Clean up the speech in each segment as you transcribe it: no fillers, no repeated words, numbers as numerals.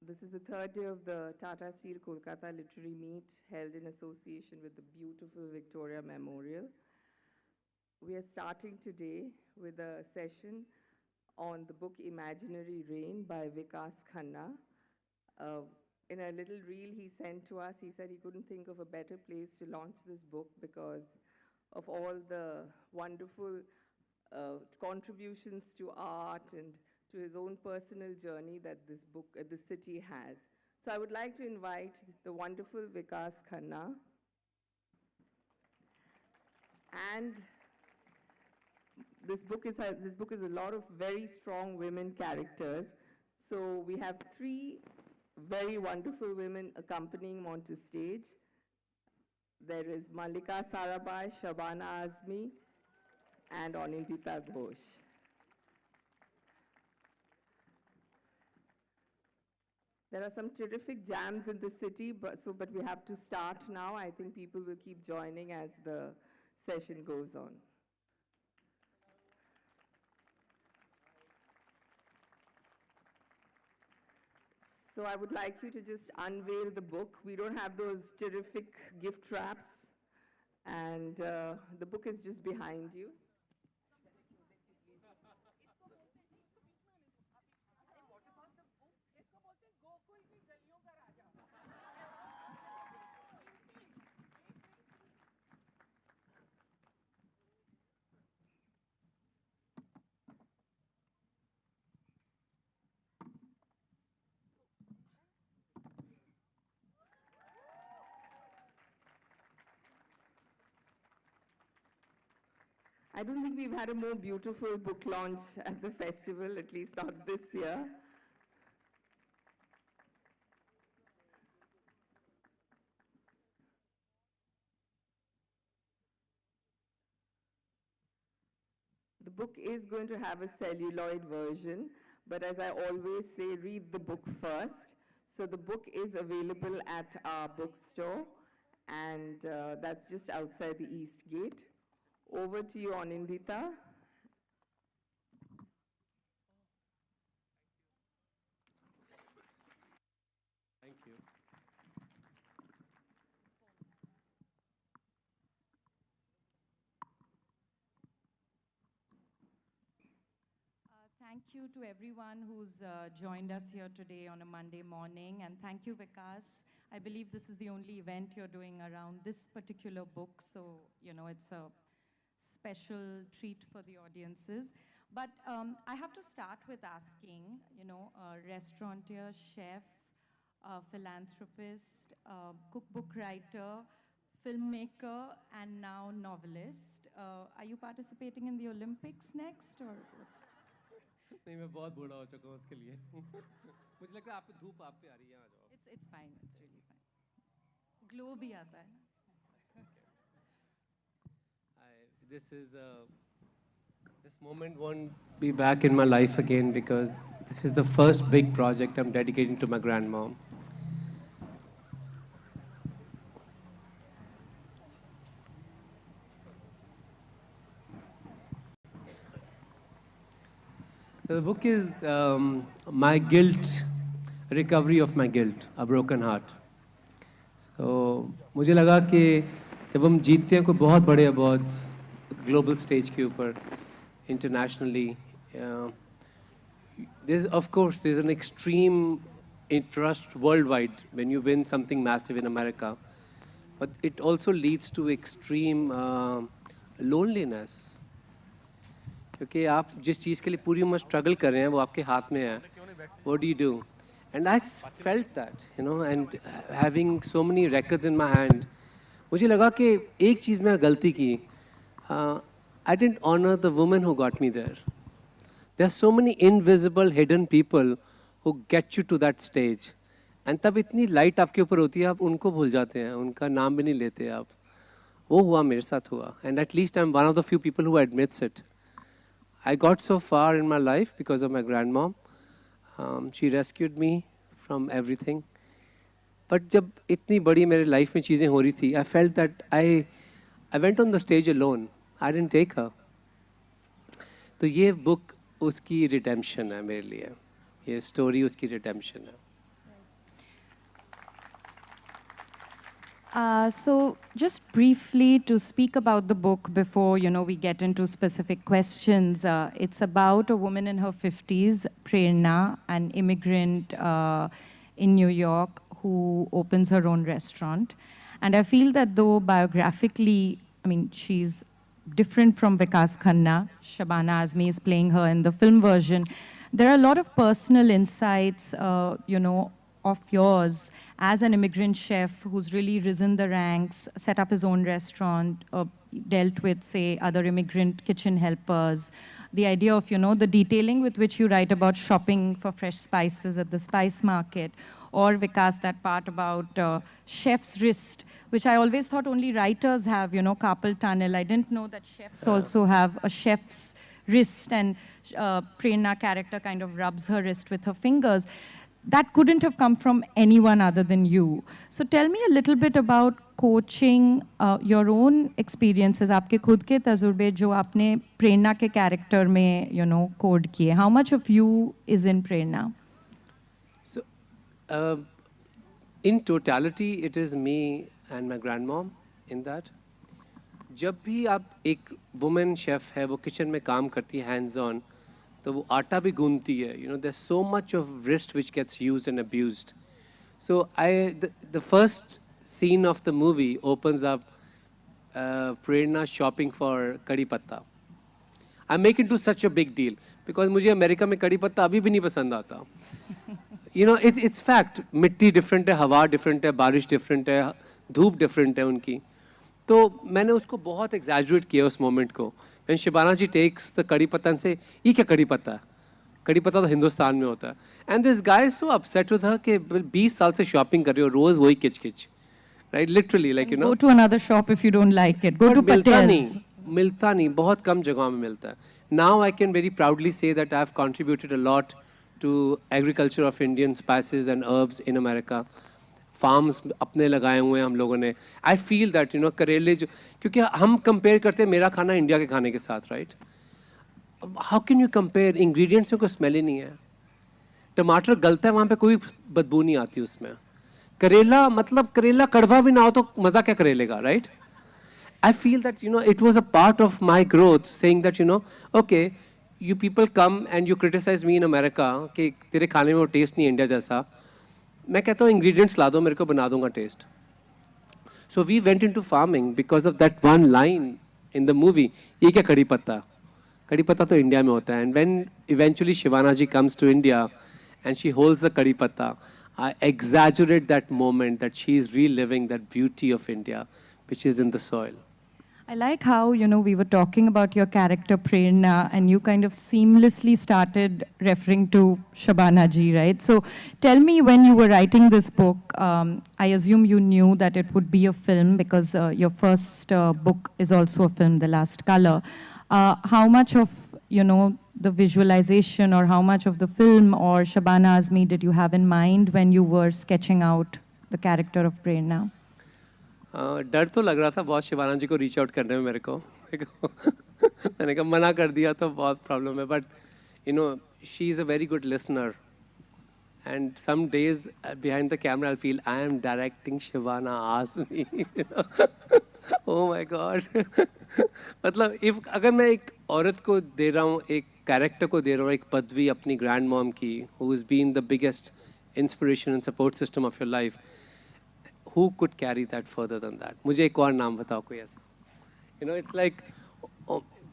This is the third day of the Tata Steel Kolkata Literary Meet held in association with the beautiful Victoria Memorial. We are starting today with a session on the book Imaginary Rain by Vikas Khanna. In a little reel he sent to us, he said he couldn't think of a better place to launch this book because of all the wonderful contributions to art and to his own personal journey that this book, the city has. So I would like to invite the wonderful Vikas Khanna. And this book is a lot of very strong women characters. So we have three very wonderful women accompanying him onto stage. There is Mallika, Sarabhai, Shabana Azmi, and Anindita Ghose. There are some terrific jams in the city, but we have to start now. I think people will keep joining as the session goes on. So I would like you to just unveil the book. We don't have those terrific gift wraps, and the book is just behind you. I don't think we've had a more beautiful book launch at the festival, at least not this year. The book is going to have a celluloid version, but as I always say, read the book first. So the book is available at our bookstore, and that's just outside the East Gate. Over to you, Anindita. Thank you. Thank you to everyone who's joined us here today on a Monday morning. And thank you, Vikas. I believe this is the only event you're doing around this particular book. So, it's a special treat for the audiences. But I have to start with asking, a restaurateur, chef, philanthropist, cookbook writer, filmmaker, and now novelist. Are you participating in the Olympics next, or what's... नहीं मैं बहुत बूढ़ा हो चुका हूँ उसके लिए मुझे लगता है आप पे धूप आप पे आ रही है आ जाओ It's fine, it's really fine. Glow भी आता है ना. This moment won't be back in my life again because this is the first big project I'm dedicating to my grandmom. So the book is my guilt, recovery of my guilt, a broken heart. So मुझे लगा कि जब हम जीतते हैं कोई बहुत बड़े अवार्ड्स ग्लोबल स्टेज के ऊपर internationally, there's an extreme interest worldwide when you win something massive in America, but it also leads to extreme loneliness. क्योंकि आप जिस चीज़ के लिए पूरी उम्र स्ट्रगल कर रहे हैं वो आपके हाथ में है. What do you do? And I felt that, and having so many records in my hand, मुझे लगा कि एक चीज़ मैं गलती की. I didn't honor the woman who got me there. There are so many invisible, hidden people who get you to that stage. And तब इतनी light आपके ऊपर होती है आप उनको भूल जाते हैं, उनका नाम भी नहीं लेते आप. वो हुआ मेरे साथ हुआ. And at least I'm one of the few people who admits it. I got so far in my life because of my grandmom. She rescued me from everything. But जब इतनी बड़ी मेरे लाइफ में चीज़ें हो रही थी, I felt that I went on the stage alone. I didn't take her. तो ये book उसकी redemption है मेरे लिए. ये story उसकी redemption है. So just briefly to speak about the book before, we get into specific questions. It's about a woman in her 50s, Prerna, an immigrant in New York who opens her own restaurant. And I feel that though biographically, she's different from Vikas Khanna. Shabana Azmi is playing her in the film version. There are a lot of personal insights, of yours as an immigrant chef who's really risen the ranks, set up his own restaurant, dealt with, say, other immigrant kitchen helpers. The idea of, the detailing with which you write about shopping for fresh spices at the spice market, or Vikas, that part about chef's wrist, which I always thought only writers have, carpal tunnel. I didn't know that chefs also have a chef's wrist, and Prerna character kind of rubs her wrist with her fingers. That couldn't have come from anyone other than you. So tell me a little bit about coaching, your own experiences, आपके खुद के तजुर्बे जो आपने प्रेरणा के character में, code किए. How much of you is in Prerna? So, in totality, it is me and my grandmom in that. जब भी आप एक woman chef है, वो kitchen में काम करती है hands on, तो वो आटा भी गूंथती है. There's so much of wrist which gets used and abused. So the first scene of the movie opens up Prerna shopping for कड़ी पत्ता. I make it into such a big deal because मुझे America में कड़ी पत्ता अभी भी नहीं पसंद आता. It's fact. मिट्टी different है, हवा different है, बारिश different है, धूप different है उनकी. तो मैंने उसको बहुत exaggerate किया उस moment को. When Shabana ji takes the कड़ी पत्ता and say, ये क्या कड़ी पत्ता है? कड़ी पत्ता तो हिंदुस्तान में होता है. And this guy is so upset with her कि 20 साल से shopping कर रही हो, रोज वही किच-किच. Right? Literally, like, Go to another shop if you don't like it. Go to Patel's. मिलता नहीं, बहुत कम जगहों में मिलता है. Now I can very proudly say that I have contributed a lot to agriculture of Indian spices and herbs in America. Farms अपने लगाए हुए हैं हम लोगों ने. I feel that, करेले जो, क्योंकि हम compare करते हैं मेरा खाना इंडिया के खाने के साथ, right? How can you compare? Ingredients में कोई smell ही नहीं है. टमाटर गलता है वहाँ पे कोई बदबू नहीं आती उसमें. करेला मतलब करेला कड़वा भी ना हो तो मज़ा क्या करेले का, right? I feel that, it was a part of my growth saying that, okay, you people come and you criticize me in America कि तेरे खाने में वो taste नहीं इंडिया जैसा. मैं कहता हूँ ingredients ला दो मेरे को बना दूँगा taste. So we went into farming because of that one line in the movie. ये क्या कड़ी पत्ता? कड़ी पत्ता तो इंडिया में होता है. And when eventually Shivana ji comes to India and she holds the kadi patta, I exaggerate that moment that she is reliving that beauty of India, which is in the soil. I like how, we were talking about your character Prerna and you kind of seamlessly started referring to Shabana ji, right? So tell me, when you were writing this book, I assume you knew that it would be a film because your first book is also a film, The Last Color. How much of, the visualization or how much of the film or Shabana Azmi did you have in mind when you were sketching out the character of Prerna? डर तो लग रहा था बहुत शिवाना जी को reach out करने में मेरे को. मैंने कहा मना कर दिया तो बहुत प्रॉब्लम है. But she is a very good listener and some days behind the camera I feel I am directing Shivana Azmi. Oh my god. मतलब अगर मैं एक औरत को दे रहा हूँ, एक कैरेक्टर को दे रहा हूँ, एक पदवी अपनी ग्रैंड मॉम की, who is been the biggest inspiration and support system of your life, who could carry that further than that? मुझे एक और नाम बताओ कोई ऐसा. It's like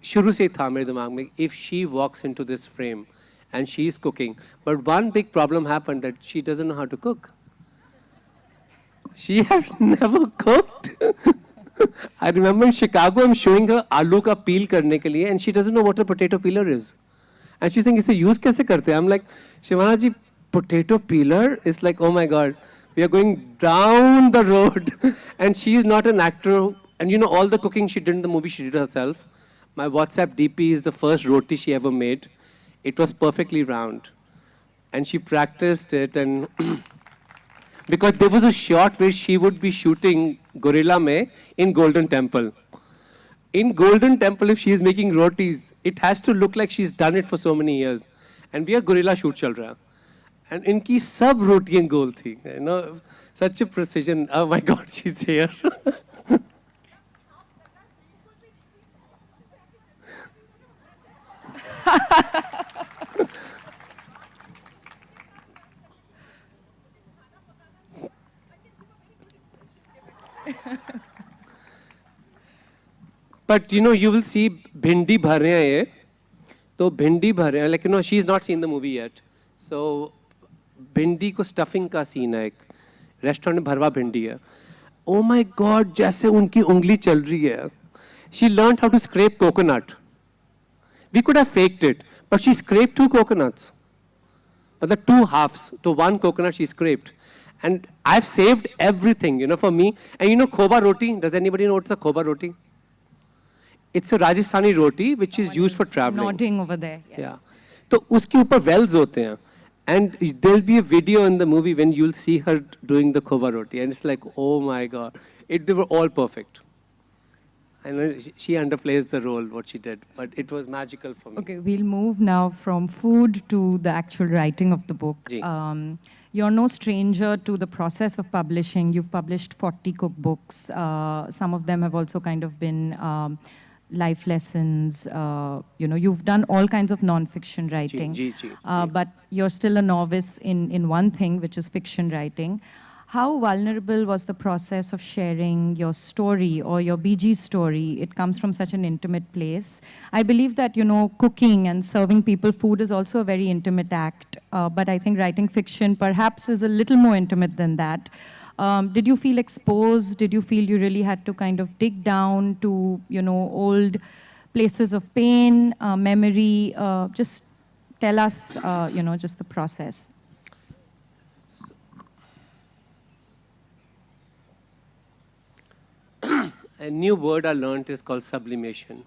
शुरू से था मेरे दिमाग में, if she walks into this frame and she's cooking, but one big problem happened that she doesn't know how to cook. She has never cooked. I remember in Chicago, I'm showing her आलू का peel करने के लिए, and she doesn't know what a potato peeler is. And she's saying, इसे use कैसे करते हैं? I'm like, Shivana ji, potato peeler is like, oh my God. We are going down the road. And she is not an actor. And all the cooking she did in the movie, she did herself. My WhatsApp DP is the first roti she ever made. It was perfectly round. And she practiced it. And because there was a shot where she would be shooting Gorilla Mein in Golden Temple. In Golden Temple, if she is making rotis, it has to look like she's done it for so many years. And we are Gorilla shoot chal raha. And इनकी सब रोटियां गोल थी, Such a precision. Oh my God, she's here. But you know, you will see bhindi bhar rahe hain ye. तो भिंडी भर रहे हैं, like you know, she has not seen the movie yet. So भिंडी को स्टफिंग का scene है, एक रेस्टोरेंट में भरवा भिंडी है. Oh my God, जैसे उनकी उंगली चल रही है. She learned how to scrape coconut. We could have faked it, but she scraped 2 coconuts. But the 2 halves, to 1 coconut she scraped. And I've saved everything, you know, for me. And you know khoba roti? Does anybody know what's a khoba roti? It's a Rajasthani roti which is used for traveling. Nodding over there, yes. Yeah. तो उसके ऊपर wells होते हैं. And there'll be a video in the movie when you'll see her doing the khoba roti. And it's like, oh my God. They were all perfect. I know she underplays the role, what she did. But it was magical for me. Okay, we'll move now from food to the actual writing of the book. You're no stranger to the process of publishing. You've published 40 cookbooks. Some of them have also kind of been life lessons. You know, you've done all kinds of non-fiction writing. But you're still a novice in one thing, which is fiction writing. How vulnerable was the process of sharing your story or your BG story? It comes from such an intimate place. I believe that, you know, cooking and serving people food is also a very intimate act. But I think writing fiction perhaps is a little more intimate than that. Did you feel exposed? Did you feel you really had to kind of dig down to, you know, old places of pain, memory? Just tell us, you know, just the process. A new word I learned is called sublimation.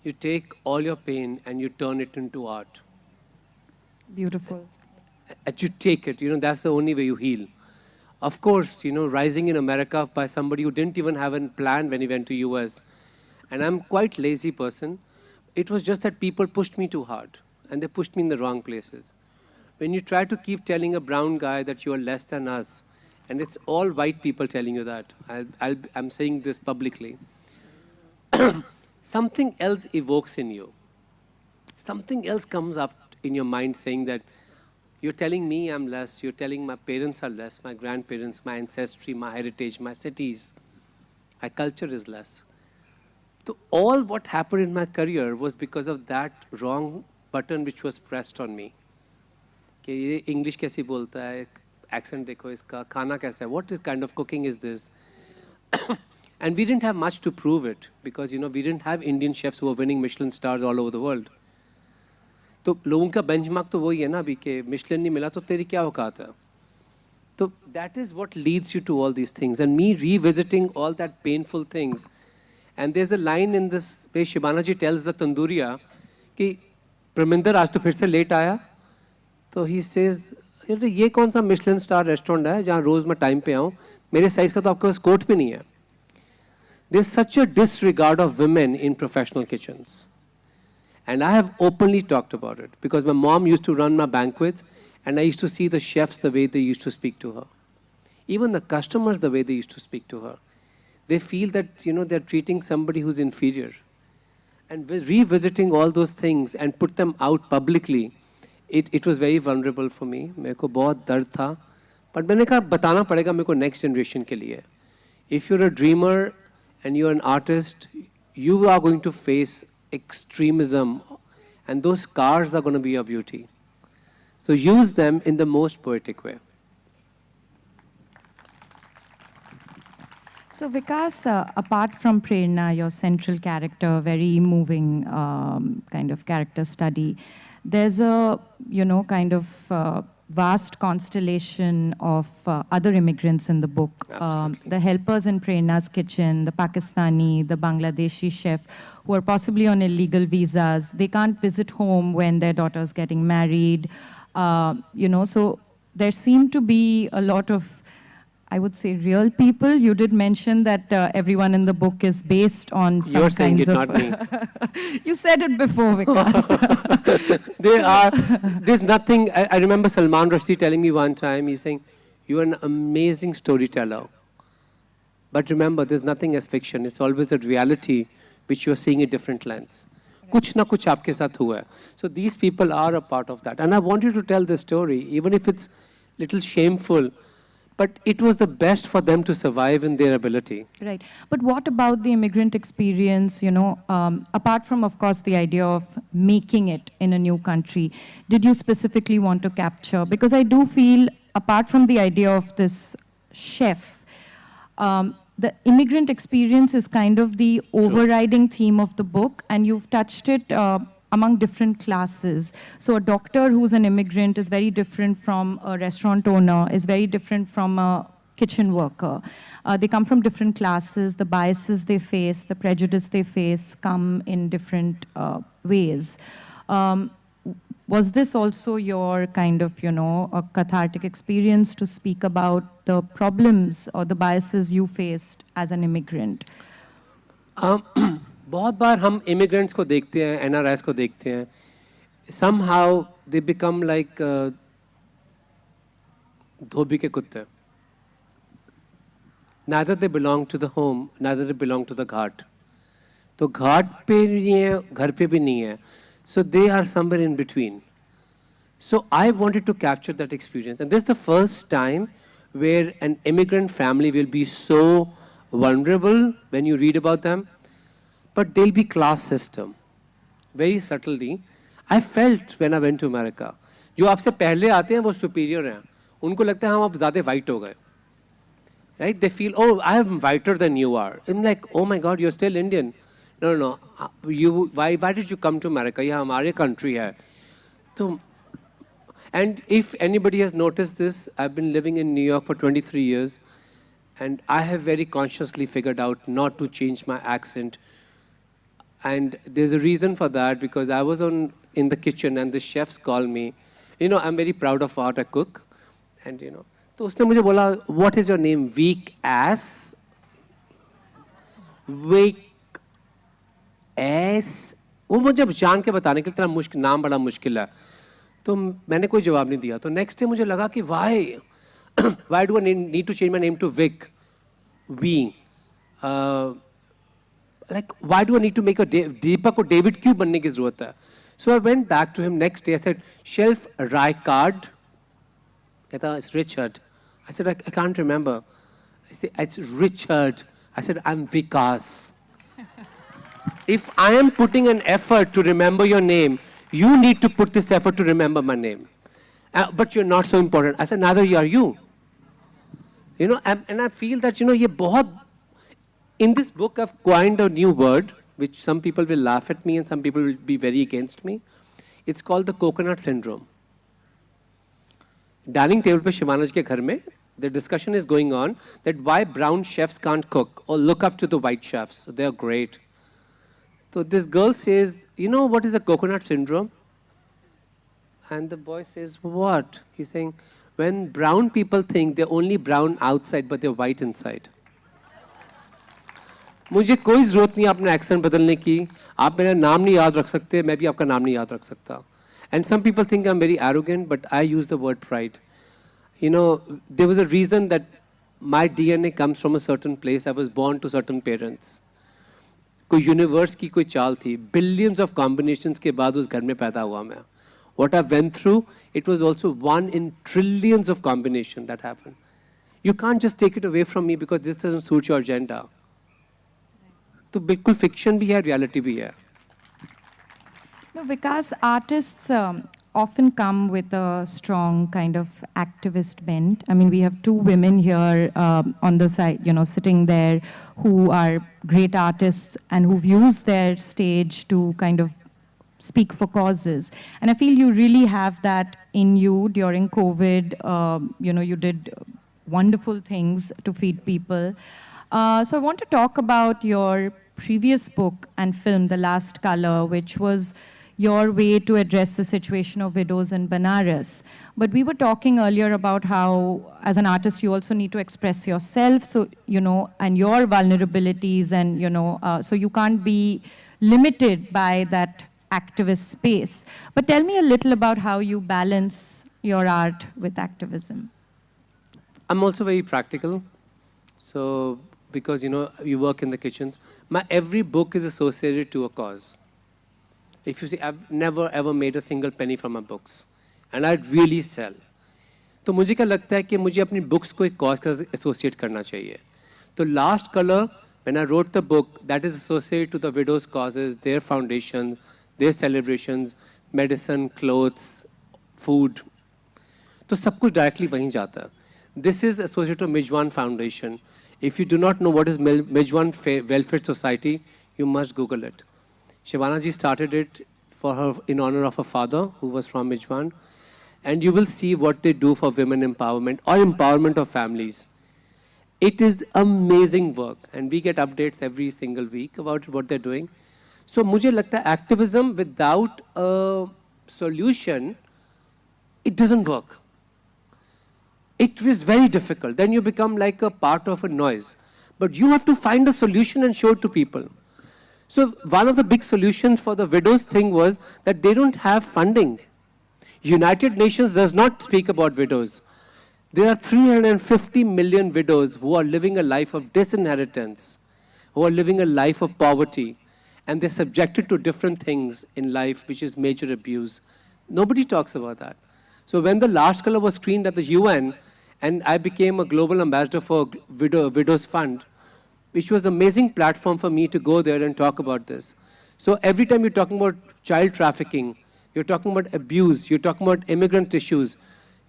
You take all your pain and you turn it into art. Beautiful. And you take it, you know, that's the only way you heal. Of course, you know, rising in America by somebody who didn't even have a plan when he went to US. And I'm quite lazy person. It was just that people pushed me too hard and they pushed me in the wrong places. When you try to keep telling a brown guy that you are less than us, and it's all white people telling you that, I'm saying this publicly, something else evokes in you. Something else comes up in your mind saying that you're telling me I'm less, you're telling my parents are less, my grandparents, my ancestry, my heritage, my cities, my culture is less. So all what happened in my career was because of that wrong button which was pressed on me. कि ये English कैसे बोलता है, accent देखो इसका, खाना कैसा है, what kind of cooking is this? And we didn't have much to prove it because, you know, we didn't have Indian chefs who were winning Michelin stars all over the world. तो लोगों का benchmark तो वही है ना अभी कि Michelin नहीं मिला तो तेरी क्या औकात है? So that is what leads you to all these things. And me revisiting all that painful things. And there's a line in this where Shibana ji tells the Tandooriya कि Praminder आज तो फिर से late आया. तो he says, ये कौन सा मिशलिन स्टार रेस्टोरेंट है जहाँ रोज मैं टाइम पे आऊँ, मेरे साइज का तो आपके पास कोट भी नहीं है. There's such a disregard of women in professional kitchens. And I have openly talked about it because my mom used to run my banquets and I used to see the chefs the way they used to speak to her. Even the customers the way they used to speak to her. They feel that, you know, they're treating somebody who's inferior. And revisiting all those things and put them out publicly, it was very vulnerable for me. मेरे को बहुत दर्द था. But मैंने कहा बताना पड़ेगा मेरे को next generation के लिए. If you're a dreamer and you're an artist, you are going to face extremism and those scars are going to be your beauty. So use them in the most poetic way. So Vikas, apart from Prerna, your central character, very moving kind of character study, there's a, you know, kind of vast constellation of other immigrants in the book. The helpers in Prerna's kitchen, the Pakistani, the Bangladeshi chef, who are possibly on illegal visas. They can't visit home when their daughter's getting married. You know, so there seem to be a lot of, I would say, real people. You did mention that everyone in the book is based on some kinds of... You're saying it, not me. You said it before, Vikas. There's nothing... I remember Salman Rushdie telling me one time, he's saying, You're an amazing storyteller. But remember, there's nothing as fiction. It's always a reality which you're seeing a different lens. Kuch na kuch aapke saath hua hai. So these people are a part of that. And I want you to tell this story, even if it's a little shameful, but it was the best for them to survive in their ability. Right. But what about the immigrant experience, apart from, of course, the idea of making it in a new country, did you specifically want to capture? Because I do feel, apart from the idea of this chef, the immigrant experience is kind of the overriding theme of the book, and you've touched it among different classes. So a doctor who's an immigrant is very different from a restaurant owner, is very different from a kitchen worker. They come from different classes. The biases they face, the prejudice they face come in different ways. Was this also your kind of, a cathartic experience to speak about the problems or the biases you faced as an immigrant? बहुत बार हम immigrants को देखते हैं, NRIs को देखते हैं. Somehow they become like धोबी के कुत्ते. Neither they belong to the home, neither they belong to the ghat. तो घाट पे नहीं है, घर पे भी नहीं है. So they are somewhere in between. So I wanted to capture that experience. And this is the first time where an immigrant family will be so vulnerable when you read about them. But there'll be class system. Very subtly. I felt when I went to America. जो आपसे पहले आते हैं वो superior हैं. उनको लगता है हम अब ज़्यादा white हो गए. Right? They feel, oh, I am whiter than you are. I'm like, oh my God, you're still Indian. No. Why did you come to America? Yeah, हमारे country है. So, and if anybody has noticed this, I've been living in New York for 23 years, and I have very consciously figured out not to change my accent. And there's a reason for that, because I was in the kitchen and the chefs call me. I'm very proud of what I cook. And, तो उसने मुझे बोला, what is your name? Weak ass? Weak ass? वो मुझे जान के बताने के लिए तेरा नाम बड़ा मुश्किल है. तो मैंने कोई जवाब नहीं दिया. तो नेक्स्ट डे मुझे लगा कि why do I need to change my name to Vic? Like, why do I need to make a Deepak or David क्यों बनने की ज़रूरत है? So I went back to him next day. I said, Shelf Raikard. कहता, it's Richard. I said, I can't remember. I said, it's Richard. I said, I'm Vikas. If I am putting an effort to remember your name, you need to put this effort to remember my name. But you're not so important. I said, neither are you. And I feel that, ये बहुत, in this book, I've coined a new word, which some people will laugh at me and some people will be very against me. It's called the coconut syndrome. Dining table पे शिवाना जी के घर में, the discussion is going on that why brown chefs can't cook or look up to the white chefs. So they're great. So this girl says, what is a coconut syndrome? And the boy says, what? He's saying, when brown people think they're only brown outside, but they're white inside. मुझे कोई ज़रूरत नहीं अपना accent बदलने की. आप मेरा नाम नहीं याद रख सकते, मैं भी आपका नाम नहीं याद रख सकता. And some people think I'm very arrogant, but I use the word pride. There was a reason that my DNA comes from a certain place. I was born to certain parents. कोई universe की कोई चाल थी. Billions of combinations के बाद उस घर में पैदा हुआ मैं. What I went through, it was also one in trillions of combinations that happened. You can't just take it away from me because this doesn't suit your agenda. तो बिल्कुल fiction भी है, reality भी है. No, Vikas, artists often come with a strong kind of activist bent. I mean, we have two women here on the side, sitting there, who are great artists and who've used their stage to kind of speak for causes. And I feel you really have that in you during COVID. You did wonderful things to feed people. So I want to talk about your previous book and film, The Last Color, which was your way to address the situation of widows in Benares. But we were talking earlier about how, as an artist, you also need to express yourself, so, and your vulnerabilities, and, so you can't be limited by that activist space. But tell me a little about how you balance your art with activism. I'm also very practical. So, because, you work in the kitchens, my every book is associated to a cause. If you see, I've never ever made a single penny from my books. And I really sell. तो मुझे क्या लगता है कि मुझे अपनी books को एक कॉज के साथ एसोसिएट करना चाहिए. तो last colour, when I wrote the book, that is associated to the widows' causes, their foundation, their celebrations, medicine, clothes, food. तो सब कुछ डायरेक्टली वहीं जाता है. This is associated to Mijwan Foundation. If you do not know what is Mijwan Welfare Society, you must Google it. Shivana ji started it for her in honor of her father, who was from Mijwan. And you will see what they do for women empowerment or empowerment of families. It is amazing work, and we get updates every single week about what they're doing. So मुझे लगता है activism without a solution, it doesn't work. It is very difficult. Then you become like a part of a noise. But you have to find a solution and show it to people. So one of the big solutions for the widows thing was that they don't have funding. United Nations does not speak about widows. There are 350 million widows who are living a life of disinheritance, who are living a life of poverty, and they're subjected to different things in life, which is major abuse. Nobody talks about that. So when the last color was screened at the UN, and I became a global ambassador for Widows Fund, which was an amazing platform for me to go there and talk about this. So every time you're talking about child trafficking, you're talking about abuse, you're talking about immigrant issues,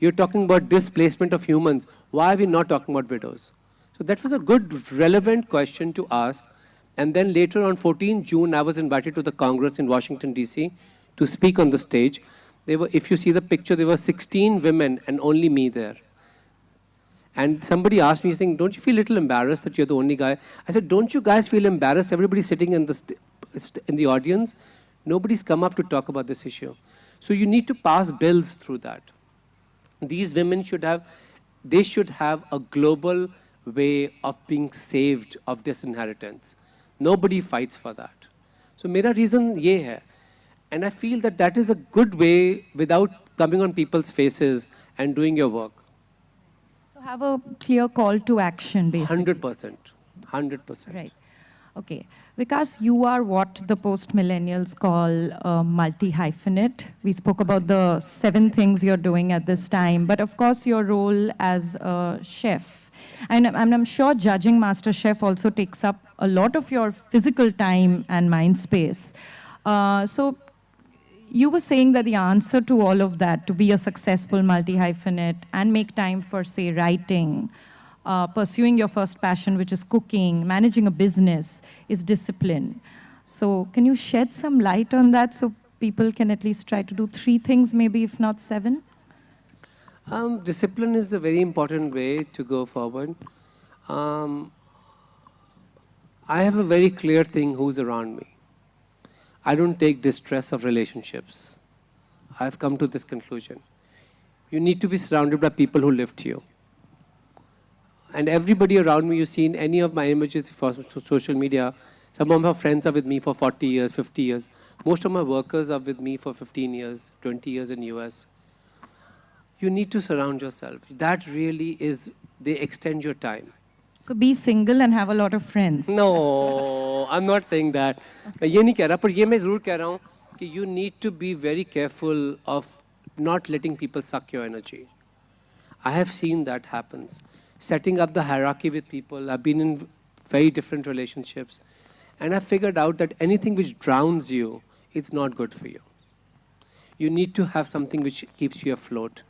you're talking about displacement of humans. Why are we not talking about widows? So that was a good, relevant question to ask. And then later on 14 June, I was invited to the Congress in Washington, D.C. to speak on the stage. If you see the picture, there were 16 women and only me there. And somebody asked me, saying, don't you feel a little embarrassed that you're the only guy? I said, don't you guys feel embarrassed? Everybody's sitting in the audience. Nobody's come up to talk about this issue. So you need to pass bills through that. These women should have a global way of being saved of disinheritance. Nobody fights for that. So mera reason ye hai. And I feel that that is a good way without coming on people's faces and doing your work. So have a clear call to action, basically. 100%. 100%. Right. Okay. Vikas, you are what the post-millennials call multi-hyphenate. We spoke about the 7 things you're doing at this time, but of course your role as a chef. And I'm sure judging Master Chef also takes up a lot of your physical time and mind space. So you were saying that the answer to all of that, to be a successful multi-hyphenate and make time for, say, writing, pursuing your first passion, which is cooking, managing a business, is discipline. So can you shed some light on that so people can at least try to do 3 things, maybe if not 7? Discipline is a very important way to go forward. I have a very clear thing who's around me. I don't take distress of relationships. I've come to this conclusion. You need to be surrounded by people who lift you. And everybody around me, you see in any of my images for social media, some of my friends are with me for 40 years, 50 years. Most of my workers are with me for 15 years, 20 years in US. You need to surround yourself. That really is, they extend your time. So be single and have a lot of friends. No, I'm not saying that. मैं ये नहीं कह रहा, पर ये मैं ज़रूर कह रहा हूँ कि you need to be very careful of not letting people suck your energy. I have seen that happens. Setting up the hierarchy with people. I've been in very different relationships. And I figured out that anything which drowns you, it's not good for you. You need to have something which keeps you afloat.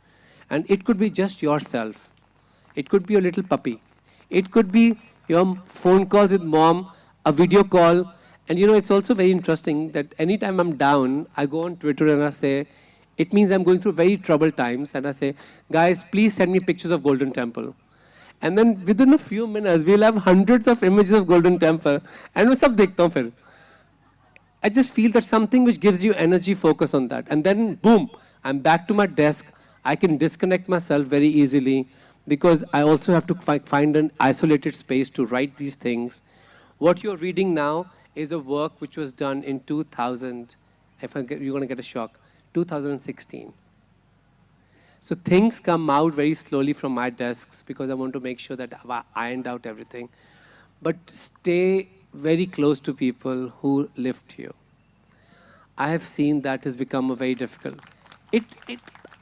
And it could be just yourself. It could be a little puppy. It could be your phone calls with mom, a video call. And it's also very interesting that anytime I'm down, I go on Twitter and I say, it means I'm going through very troubled times. And I say, guys, please send me pictures of Golden Temple. And then within a few minutes, we'll have hundreds of images of Golden Temple. And मैं सब देखता हूँ फिर. I just feel that something which gives you energy, focus on that. And then, boom, I'm back to my desk. I can disconnect myself very easily because I also have to find an isolated space to write these things. What you're reading now is a work which was done in 2000, you're going to get a shock, 2016. So things come out very slowly from my desks because I want to make sure that I've ironed out everything. But stay very close to people who lift you. I have seen that has become a very difficult.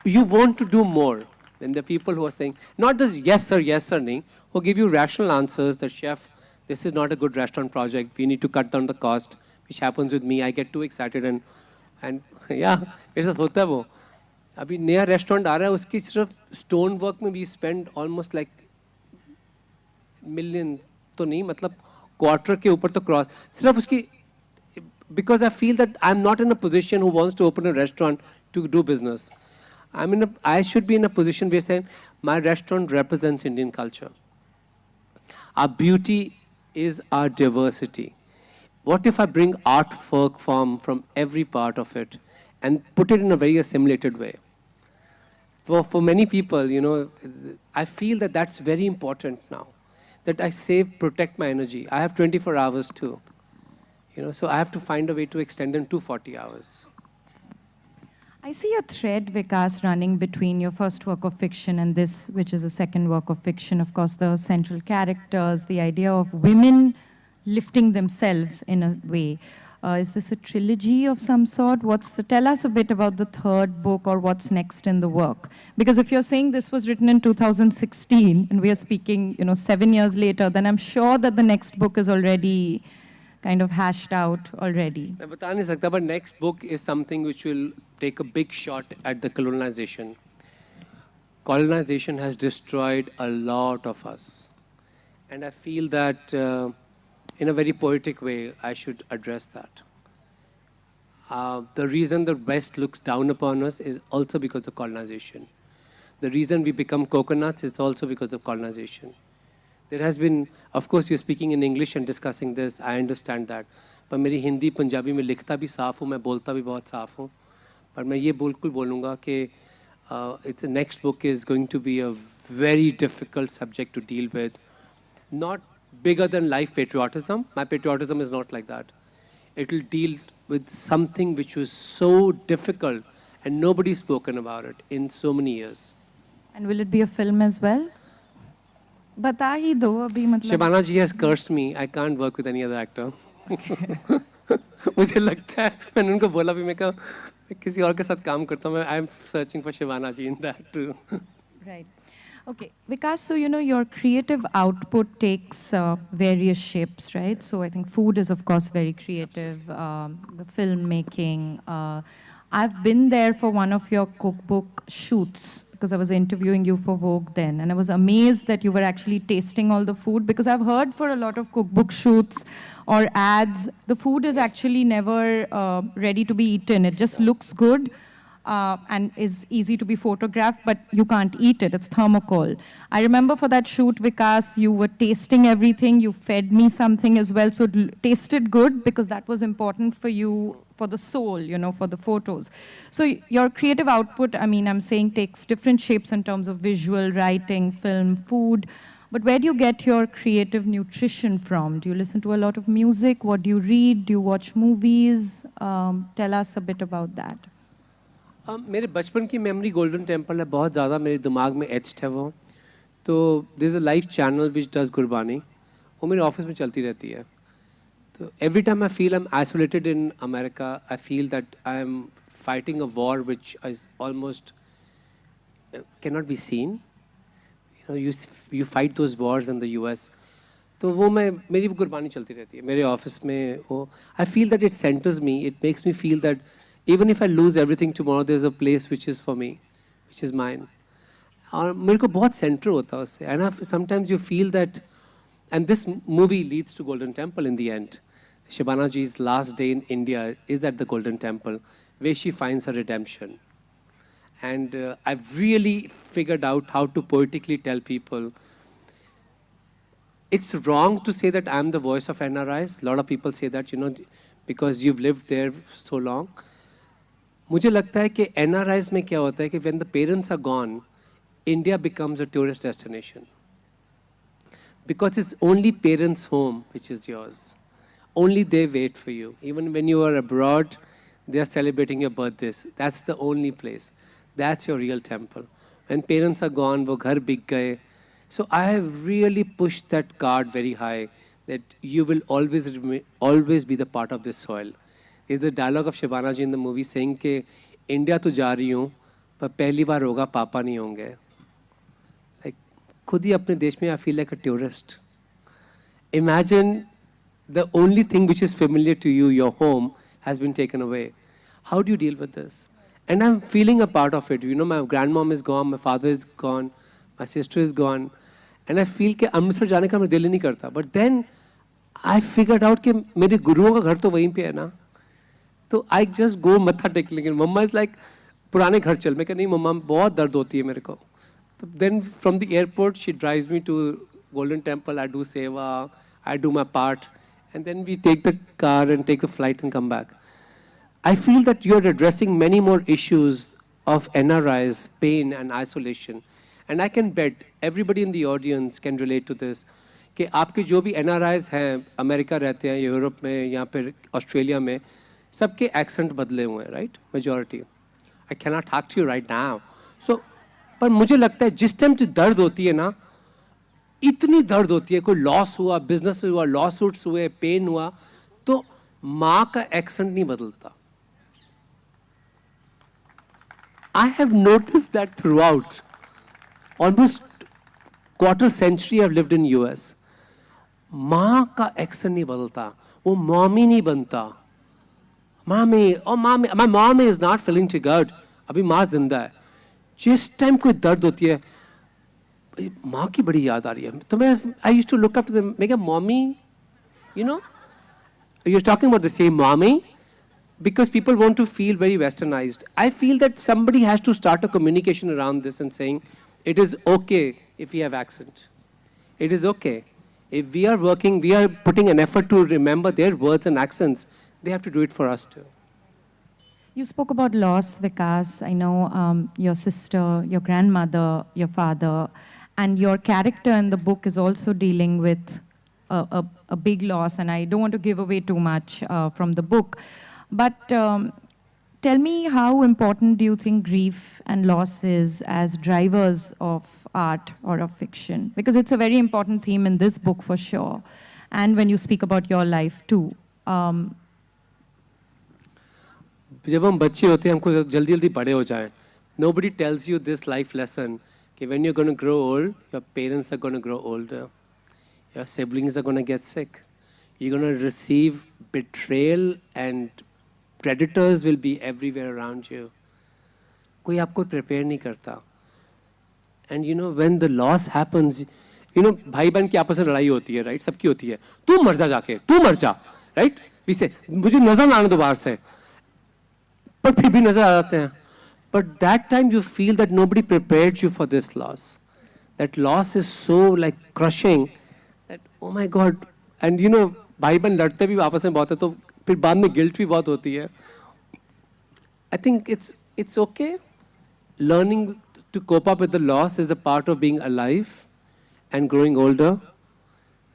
You want to do more than the people who are saying, not just yes sir, nahi, who give you rational answers that chef, this is not a good restaurant project, we need to cut down the cost, which happens with me. I get too excited and yeah, मेरे साथ होता है वो. अभी नया restaurant आ रहा है, उसकी सिर्फ स्टोन वर्क में भी स्पेंड ऑलमोस्ट लाइक मिलियन तो नहीं, मतलब क्वार्टर के ऊपर तो क्रॉस सिर्फ उसकी. Because I feel that I'm not in a position who wants to open a restaurant to do business. I should be in a position where saying my restaurant represents Indian culture. Our beauty is our diversity. What if I bring art folk from every part of it and put it in a very assimilated way? For many people, I feel that that's very important now. That I protect my energy. I have 24 hours too. So I have to find a way to extend them to 40 hours. I see a thread, Vikas, running between your first work of fiction and this, which is a second work of fiction. Of course, the central characters, the idea of women lifting themselves in a way. Is this a trilogy of some sort? Tell us a bit about the third book or what's next in the work. Because if you're saying this was written in 2016 and we are speaking, 7 years later, then I'm sure that the next book is already kind of hashed out already. I bata nahi sakta, but next book is something which will take a big shot at the colonization. Colonization has destroyed a lot of us. And I feel that in a very poetic way, I should address that. The reason the West looks down upon us is also because of colonization. The reason we become coconuts is also because of colonization. There has been, of course, you're speaking in English and discussing this, I understand that. पर मेरी हिंदी पंजाबी में लिखता भी साफ हूँ, मैं बोलता भी बहुत साफ हूँ. पर मैं ये बिल्कुल बोलूँगा कि the next book is going to be a very difficult subject to deal with. Not bigger than life patriotism. My patriotism is not like that. It will deal with something which was so difficult and nobody's spoken about it in so many years. And will it be a film as well? बता ही दो अभी मतलब. Shabana ji has cursed me. I can't work with any other actor. मुझे लगता है मैंने उनको बोला भी मैं किसी और के साथ काम करता हूँ. I am searching for Shabana ji in that too. Right. Okay, Vikas, so your creative output takes various shapes, right? So I think food is of course very creative, the filmmaking. I've been there for one of your cookbook shoots because I was interviewing you for Vogue then, and I was amazed that you were actually tasting all the food, because I've heard for a lot of cookbook shoots or ads, the food is actually never ready to be eaten. It just looks good. And is easy to be photographed, but you can't eat it. It's thermocol. I remember for that shoot, Vikas, you were tasting everything. You fed me something as well. So it tasted good because that was important for you, for the soul, for the photos. So your creative output, I'm saying takes different shapes in terms of visual, writing, film, food. But where do you get your creative nutrition from? Do you listen to a lot of music? What do you read? Do you watch movies? Tell us a bit about that. मेरे बचपन की memory golden temple है, बहुत ज़्यादा मेरे दिमाग में etched है वो. तो there is a live channel which does Gurbani, वो मेरे ऑफिस में चलती रहती है. तो every time I feel I am isolated in America, I feel that I am fighting a war which is almost can not be seen. You fight those wars in the US. तो वो मेरी वो गुरबानी चलती रहती है मेरे office में. वो आई feel that it centres me, it makes me feel that even if I lose everything tomorrow, there's a place which is for me, which is mine. और मेरे को बहुत सेंटर होता है उससे. And sometimes you feel that, and this movie leads to Golden Temple in the end. Shabana ji's last day in India is at the Golden Temple, where she finds her redemption. And I've really figured out how to poetically tell people. It's wrong to say that I'm the voice of NRIs. A lot of people say that, because you've lived there so long. मुझे लगता है कि NRIs में क्या होता है कि when the parents are gone, India becomes a tourist destination. Because it's only parents' home which is yours. Only they wait for you. Even when you are abroad, they are celebrating your birthdays. That's the only place. That's your real temple. when parents are gone, वो घर बिक गए. So I have really pushed that card very high that you will always be the part of this soil. There's a dialogue of Shabana ji in the movie saying कि India तो जा रही हूँ, पर पहली बार होगा पापा नहीं होंगे. Like खुद ही अपने देश में I feel like a tourist. Imagine the only thing which is familiar to you, your home, has been taken away. How do you deal with this? And I'm feeling a part of it. You know, my grandmom is gone, my father is gone, my sister is gone. And I feel कि अमृतसर जाने का मैं दिल ही नहीं करता. But then I figured out कि मेरे गुरुओं का घर तो वहीं पे है ना. तो I just go मत्था टेक लेंगे. Mama is like, पुराने घर चल. मैं कह नहीं मम्मा बहुत दर्द होती है मेरे को. तो then from the airport she drives me to Golden Temple. I do seva, I do my part. And then we take the car and take a flight and come back. I feel that you're addressing many more issues of NRIs, pain and isolation. And I can bet everybody in the audience can relate to this. कि आपके जो भी NRIs हैं, America रहते हैं, Europe में, यहाँ पे ऑस्ट्रेलिया में, सबके accent बदले हुए हैं, right? Majority. I cannot talk to you right now. So, पर मुझे लगता है जिस टाइम दर्द होती है ना, इतनी दर्द होती है, कोई लॉस हुआ, बिजनेस हुआ, लॉ सूट्स हुए, पेन हुआ, तो माँ का एक्सेंट नहीं बदलता. I have noticed that throughout. Almost quarter century I've lived in US. माँ का एक्सेंट नहीं बदलता, वो मॉमी नहीं बनता. मामी, oh mommy, my mom is not feeling too good. अभी माँ जिंदा है. जिस टाइम कोई दर्द होती है, माँ की बड़ी याद आ रही है. तो मैं I used to look up to them. मैं क्या mommy, you know, you're talking about the same mommy. Because people want to feel very westernized. I feel that somebody has to start a communication around this and saying, it is okay if we have accent. It is okay. If we are working, we are putting an effort to remember their words and accents, they have to do it for us too. You spoke about loss, Vikas. I know your sister, your grandmother, your father, and your character in the book is also dealing with a big loss, and I don't want to give away too much from the book. But tell me, how important do you think grief and loss is as drivers of art or of fiction? Because it's a very important theme in this book for sure. And when you speak about your life too. जब हम बच्चे होते हैं, हमको जल्दी जल्दी बड़े हो जाएं. Nobody tells you this life lesson कि when you're going to grow old, your parents are going to grow older. Your siblings are going to get sick. You're going to receive betrayal and predators will be everywhere around you. कोई आपको prepare नहीं करता. And you know, when the loss happens, you know, भाई बहन की आपस में लड़ाई होती है, right? सबकी होती है. तू मर जा जाके, तू मर जा, right? पीछे मुझे नजर ना आने दो बाहर से. पर फिर भी नजर आ जाते हैं. But that time you feel that nobody prepared you for this loss. That loss is so like crushing that, oh my God. And you know, भाई बहन लड़ते भी आपस में बहुत है, तो फिर बाद में गिल्ट भी बहुत होती है. I think it's okay. Learning to cope up with the loss is a part of being alive and growing older.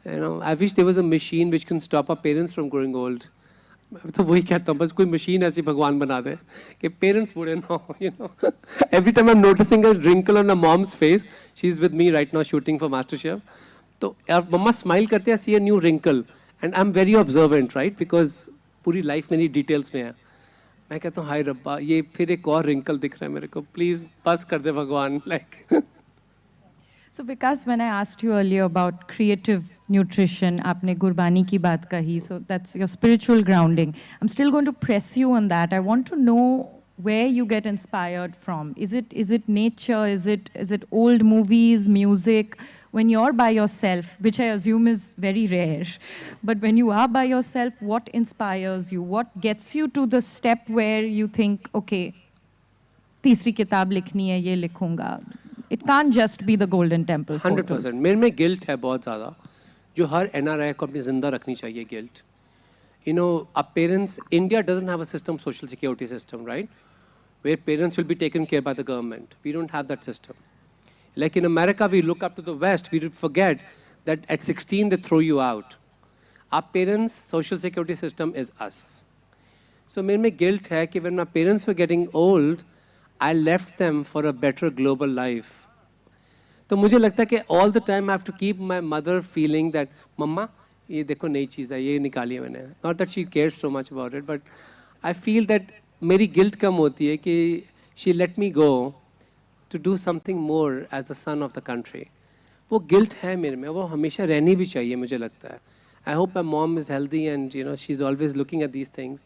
You know, I wish there was a machine which can stop our parents from growing old. तो वही कहता हूँ, बस कोई machine ऐसी भगवान बना दे कि parents बूढ़े ना हो, you know. Every time I'm noticing a wrinkle on a mom's face, she's with me right now shooting for MasterChef. तो यार मम्मा smile करते हैं, see a new wrinkle, and I'm very observant, right? Because पूरी life मेरी details में है. मैं कहता हूँ हाय रब्बा, ये फिर एक और wrinkle दिख रहा है मेरे को, please बस कर दे भगवान, like. So Vikas, when I asked you earlier about creative nutrition, आपने गुरबानी की बात कही, so that's your spiritual grounding. I'm still going to press you on that. I want to know where you get inspired from. Is it nature? Is it old movies, music? When you're by yourself, which I assume is very rare, but when you are by yourself, what inspires you? What gets you to the step where you think, okay, तीसरी किताब लिखनी है, ये लिखूंगा? It can't just be the Golden Temple photos. 100%. मेरे में guilt है बहुत ज़्यादा, जो हर NRI को अपनी जिंदा रखनी चाहिए guilt. You know, our parents, India doesn't have a system, social security system, right? Where parents will be taken care by the government. We don't have that system. Like in America, we look up to the West, we forget that at 16 they throw you out. Our parents' social security system is us. So मेरे में guilt है कि when my parents were getting old, I left them for a better global life. तो मुझे लगता है कि all the time I have to keep my mother feeling that मम्मा ये देखो नई चीज़ है ये निकाली है मैंने. Not that she cares so much about it, but I feel that मेरी guilt कम होती है कि she let me go to do something more as the son of the country. वो guilt है मेरे में, वो हमेशा रहनी भी चाहिए मुझे लगता है. I hope my mom is healthy and she's always looking at these things.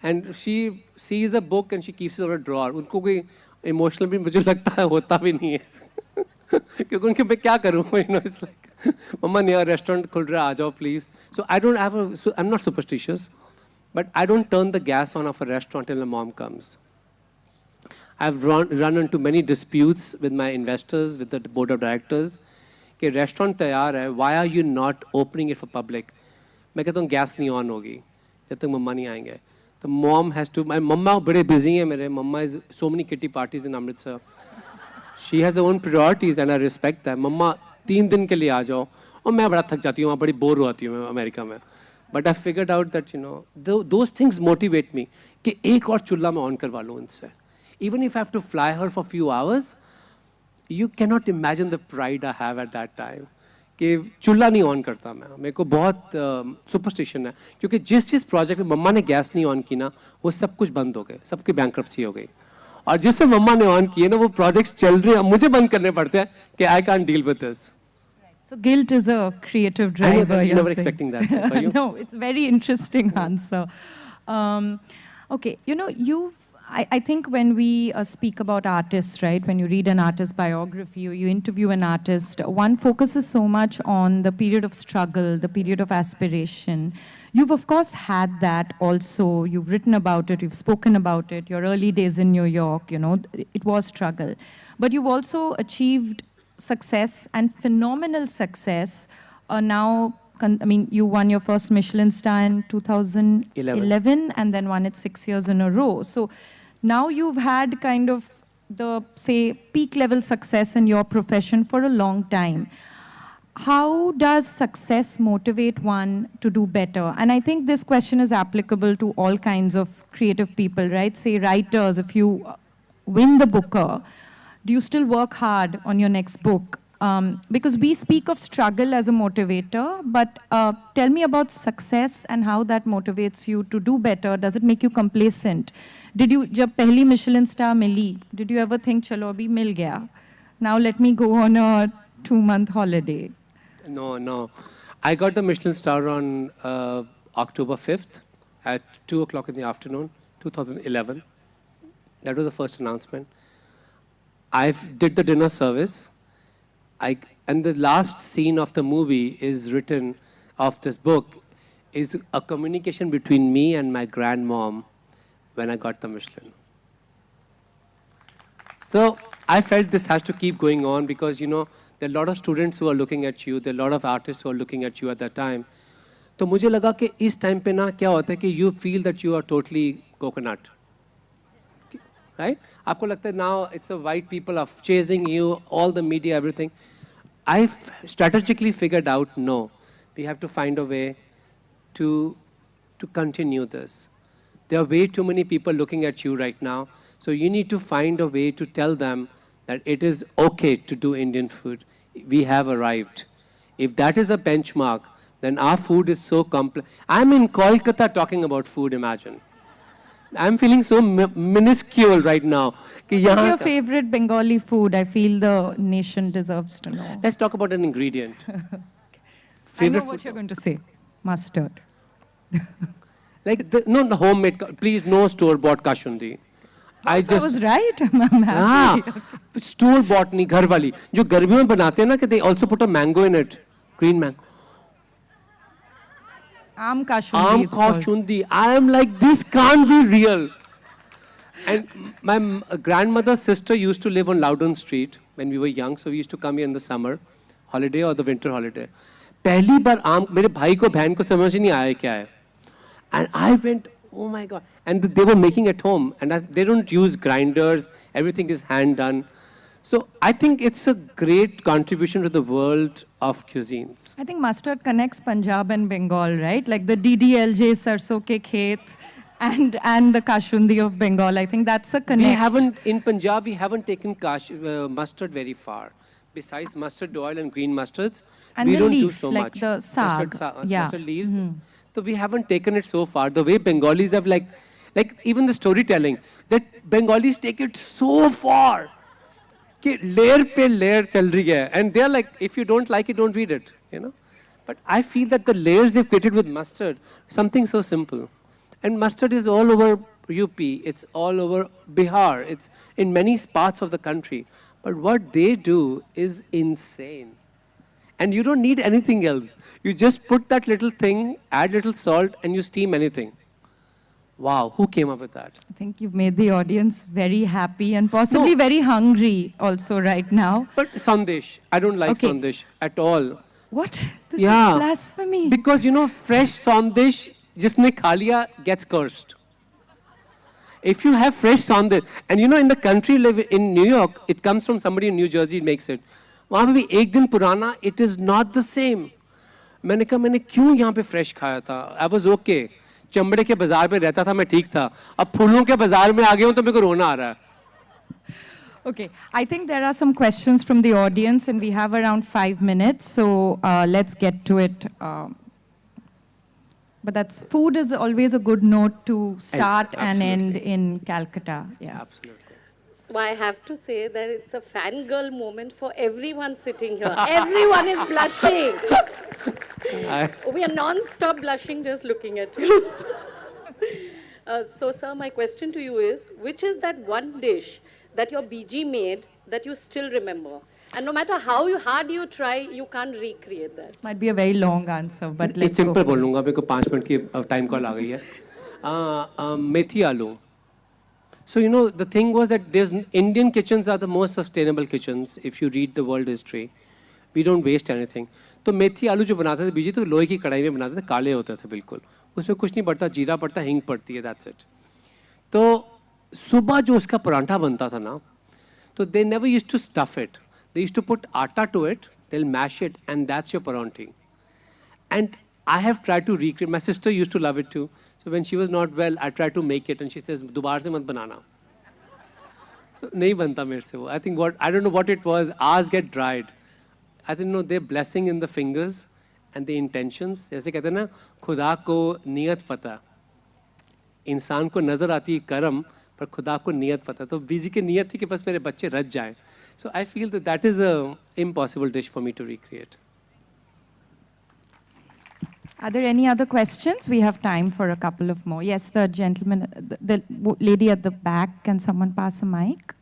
And she sees a book and she keeps it on a drawer. उनको कोई emotional भी मुझे लगता है होता भी नहीं है. क्योंकि उनके पे क्या करूँ it's like मम्मा नया रेस्टोरेंट खुल रहा है आ जाओ please. So I don't have I'm not superstitious, but I don't turn the gas on of a restaurant till my mom comes. I've run into many disputes with my investors, with the board of directors. कि restaurant तैयार है, why are you not opening it for public? मैं कहता हूँ gas नहीं on होगी जब तक मम्मा नहीं आएंगे. The mom has to. My मम्मा बड़े busy हैं मेरे. मम्मा is so many kitty parties in Amritsar. She has her own priorities and I respect that. मम्मा 3 दिन के लिए आ जाओ और मैं बड़ा थक जाती हूँ वहाँ बड़ी बोर होती हूँ मैं अमेरिका में. But I figured out that those things motivate me कि एक और चूल्हा मैं on करवा लूँ उनसे. Even if I have to fly her for a few hours, you cannot imagine the pride I have at that time. कि चूल्हा नहीं ऑन करता मैं, मेरे को बहुत सुपरस्टिशन है क्योंकि जिस प्रोजेक्ट में मम्मा ने गैस नहीं ऑन की ना वो सब कुछ बंद हो गए, सबकी बैंक्रप्सी हो गई. और जिससे मम्मा ने ऑन किए ना वो प्रोजेक्ट्स चल रहे हैं, मुझे बंद करने पड़ते हैं कि I can't deal with this. So guilt is a creative driver. You never expecting that. Are you? No, it's very interesting answer. Okay, I think when we speak about artists, right, when you read an artist's biography or you interview an artist, one focuses so much on the period of struggle, the period of aspiration. You've, of course, had that also. You've written about it, you've spoken about it, your early days in New York, it was struggle. But you've also achieved success and phenomenal success. Now, you won your first Michelin star in 2011 and then won it 6 years in a row. So now you've had kind of the, say, peak level success in your profession for a long time. How does success motivate one to do better? And I think this question is applicable to all kinds of creative people, right? Say writers, if you win the Booker, do you still work hard on your next book? Because we speak of struggle as a motivator, but tell me about success and how that motivates you to do better. Does it make you complacent? Did you, जब पहली Michelin star milli, did you ever think, चलो अभी मिल गया, now let me go on a 2-month holiday? No. I got the Michelin star on October 5th at 2 o'clock in the afternoon, 2011. That was the first announcement. I did the dinner service. And the last scene of the movie is written, of this book, is a communication between me and my grandmom when I got the Michelin. So I felt this has to keep going on because, there are a lot of students who are looking at you, there are a lot of artists who are looking at you at that time. So मुझे लगा कि इस time पे ना क्या होता है कि you feel that you are totally coconut. Right? आपको लगता है now it's a white people are chasing you, all the media, everything. I strategically figured out, no, we have to find a way to continue this. There are way too many people looking at you right now, so you need to find a way to tell them that it is okay to do Indian food. We have arrived. If that is a benchmark, then our food is so complex. I'm in Kolkata talking about food, imagine. I'm feeling so minuscule right now. What's your favorite Bengali food? I feel the nation deserves to know. Let's talk about an ingredient. I know what you're going to say. Mustard. Like, no homemade, please, no store-bought kashundi. I was right. I'm happy. Store-bought nahi, ghar wali. Jo garmiyon mein banate hain na, they also put a mango in it. Green mango. Aam kashundi. I am like, this can't be real. And my grandmother's sister used to live on Loudon Street when we were young, so we used to come here in the summer holiday or the winter holiday. पहली बार आम मेरे भाई को बहन को समझ नहीं आया क्या है. And I went, oh my God. And they were making at home. And they don't use grinders. Everything is hand done. So I think it's a great contribution to the world of cuisines. I think mustard connects Punjab and Bengal, right? Like the DDLJ sarson ke khet and the Kashundi of Bengal. I think that's a connect. We haven't, in Punjab, we haven't taken mustard very far. Besides mustard oil and green mustards, And we the don't leaf, do so like much. the saag. Mustard leaves. So we haven't taken it so far. The way Bengalis have like even the storytelling, that Bengalis take it so far. कि layer पे layer चल रही है. And they're like, if you don't like it, don't read it, you know. But I feel that the layers they've created with mustard, something so simple. And mustard is all over UP, it's all over Bihar, it's in many parts of the country. But what they do is insane. And you don't need anything else. You just put that little thing, add little salt, and you steam anything. Wow, who came up with that? I think you've made the audience very happy and possibly very hungry also right now. But sandesh, I don't like sandesh at all. What? This is blasphemy. Because, you know, fresh sandesh, jisne kha liya, gets cursed. If you have fresh sandesh, and you know, in the country, live in New York, it comes from somebody in New Jersey, makes it. वहाँ पे भी एक दिन पुराना, it is not the same. मैंने कहा मैंने क्यों यहाँ पे fresh खाया था? I was okay. चमड़े के बाजार में रहता था, मैं ठीक था. अब फूलों के बाजार में आ गया हूँ तो मेरे को रोना आ रहा है. Okay, I think there are some questions from the audience and we have around 5 minutes, so let's get to it. But food is always a good note to start and end in Calcutta. Yeah, absolutely. So I have to say that it's a fangirl moment for everyone sitting here. Everyone is blushing. We are non-stop blushing just looking at you. So, sir, my question to you is, which is that one dish that your BG made that you still remember? And no matter how hard you try, you can't recreate that. This might be a very long answer, but let's go. Simple बोलूँगा, मेरे को 5 minute की time call आ गई है. मेथी आलू. So, you know, the thing was that Indian kitchens are the most sustainable kitchens. If you read the world history, we don't waste anything. तो मेथी आलू जो बनाते थे बीजी तो लोहे की कढ़ाई में बनाते थे, काले होते थे बिल्कुल. उसमें कुछ नहीं पड़ता, जीरा पड़ता, हींग पड़ती है, that's it. तो सुबह जो उसका परांठा बनता था ना, तो they never used to stuff it. They used to put atta to it, they'll mash it, and that's your paranthi. And I have tried to recreate. My sister used to love it too. So when she was not well, I tried to make it, and she says, "Dobar se mat banana." So nahi banta mere se wo. I think I don't know what it was. Ours get dried. I think no, they're blessing in the fingers and the intentions. जैसे कहते हैं ना, खुदा को नियत पता. इंसान को नजर आती है कर्म, पर खुदा को नियत पता. तो बीजी की नियत थी कि बस मेरे बच्चे रच जाएं. So I feel that is an impossible dish for me to recreate. Are there any other questions? We have time for a couple of more. Yes, the gentleman, the lady at the back. Can someone pass a mic?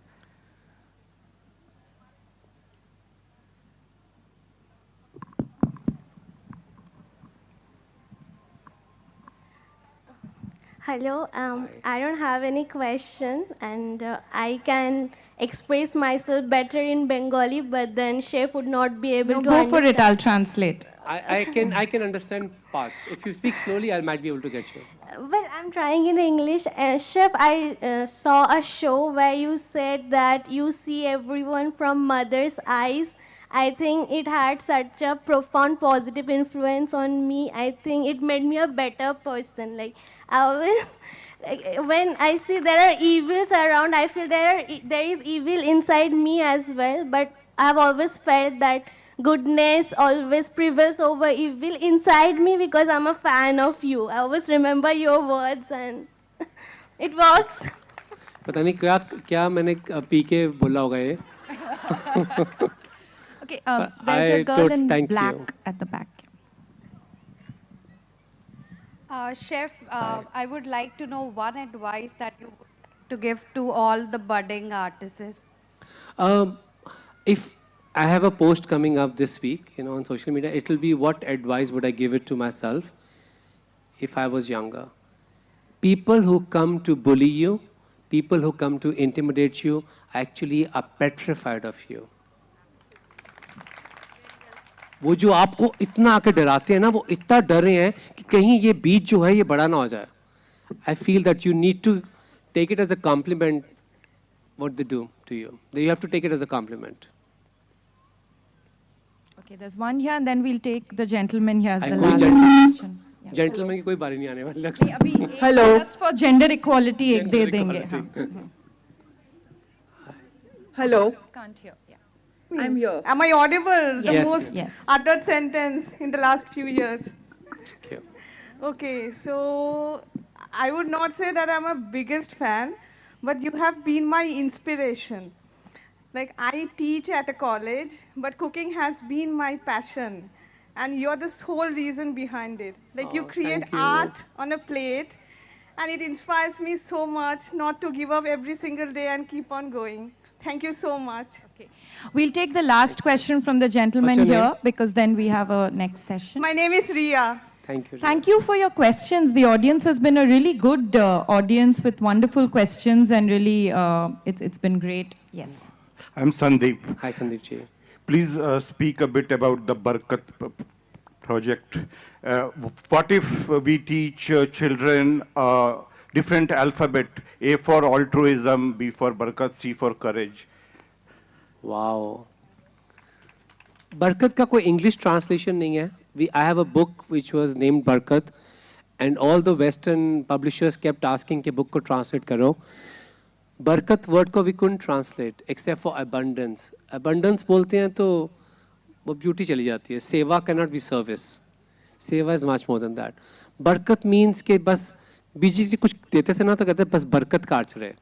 Hello, I don't have any question, and I can express myself better in Bengali, but then chef would not be able to go understand. for it, I'll translate. I can understand parts. If you speak slowly, I might be able to get you. Well, I'm trying in English. Chef, I saw a show where you said that you see everyone from mother's eyes. I think it had such a profound positive influence on me. I think it made me a better person. Like, I always, when I see there are evils around, I feel there is evil inside me as well. But I've always felt that goodness always prevails over evil inside me because I'm a fan of you. I always remember your words and it works. पता नहीं क्या मैंने P के बोला होगा ये. Okay, there's a girl in black at the back. Chef, I would like to know one advice that you would to give to all the budding artists. If I have a post coming up this week, on social media, it will be what advice would I give it to myself if I was younger. People who come to bully you, people who come to intimidate you, actually are petrified of you. वो जो आपको इतना आके डराते हैं ना, वो इतना डर रहे हैं कि कहीं ये बीज जो है ये बड़ा ना हो जाए. I feel that you need to take it as a compliment what they do to you. You have to take it as a compliment. Okay, there's one here and then we'll take the gentleman here as the last question. Gentleman की कोई बारी नहीं आने वाली लग नहीं, अभी एक Hello. just for gender equality एक दे देंगे. Hello, Can't hear. Yeah. I'm here. Am I audible? The Yes. most Yes. uttered sentence in the last few years. Okay. Okay, so I would not say that I'm a biggest fan, but you have been my inspiration. Like I teach at a college, but cooking has been my passion. And you're the whole reason behind it. Like you Oh, create thank you. art on a plate, and it inspires me so much not to give up every single day and keep on going. Thank you so much. Okay. We'll take the last question from the gentleman What's your here name? because then we have a next session. My name is Ria. Thank you. Thank you for your questions. The audience has been a really good audience with wonderful questions and really it's been great. Yes. I'm Sandeep. Hi, Sandeep ji. Please speak a bit about the Barkat project. What if we teach children different alphabet, A for altruism, B for Barkat, C for courage? Wow. बरकत का कोई English translation नहीं है. I have a book which was named Barkat, and all the Western publishers kept asking कि book को translate करो. बरकत word को we couldn't translate except for abundance. Abundance बोलते हैं तो वो beauty चली जाती है. सेवा cannot be service. सेवा is much more than that. बरकत means कि बस बीजी जी कुछ देते थे ना तो कहते बस बरकत काट रहे.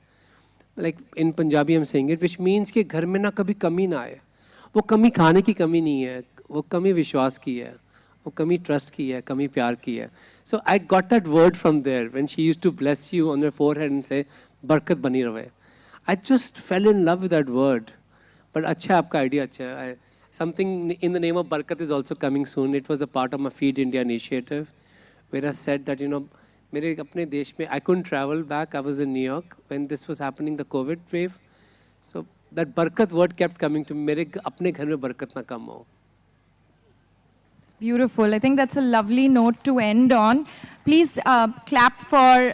Like in Punjabi I'm saying it, which means कि घर में ना कभी कमी ना आए. वो कमी खाने की कमी नहीं है, वो कमी विश्वास की है, वो कमी ट्रस्ट की है, कमी प्यार की है. So I got that word from there when she used to bless you on your forehead and say बरकत बनी रहे. I just fell in love with that word. But अच्छा आपका idea अच्छा है. Something in the name of Barkat is also coming soon. It was a part of my Feed India initiative where I said that, मेरे अपने देश में I couldn't travel back. I was in New York when this was happening, the COVID wave. So that Barkat word kept coming to me. मेरे अपने घर में बरकत ना कम हो. It's beautiful. I think that's a lovely note to end on. Please clap for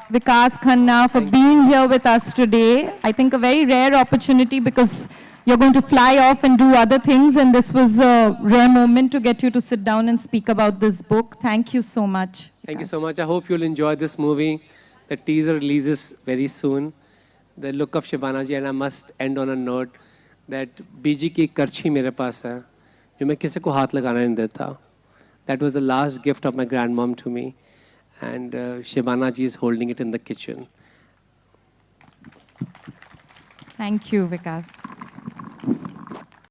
Vikas Khanna for being here with us today. I think a very rare opportunity because you're going to fly off and do other things, and this was a rare moment to get you to sit down and speak about this book. Thank you so much. Thank you Vikas. so much. I hope you'll enjoy this movie. The teaser releases very soon. The look of Shibana ji, and I must end on a note that BG की करछी मेरे पास है जो मैं किसी को हाथ लगाना नहीं देता. That was the last gift of my grandmom to me, and Shibana ji is holding it in the kitchen. Thank you, Vikas.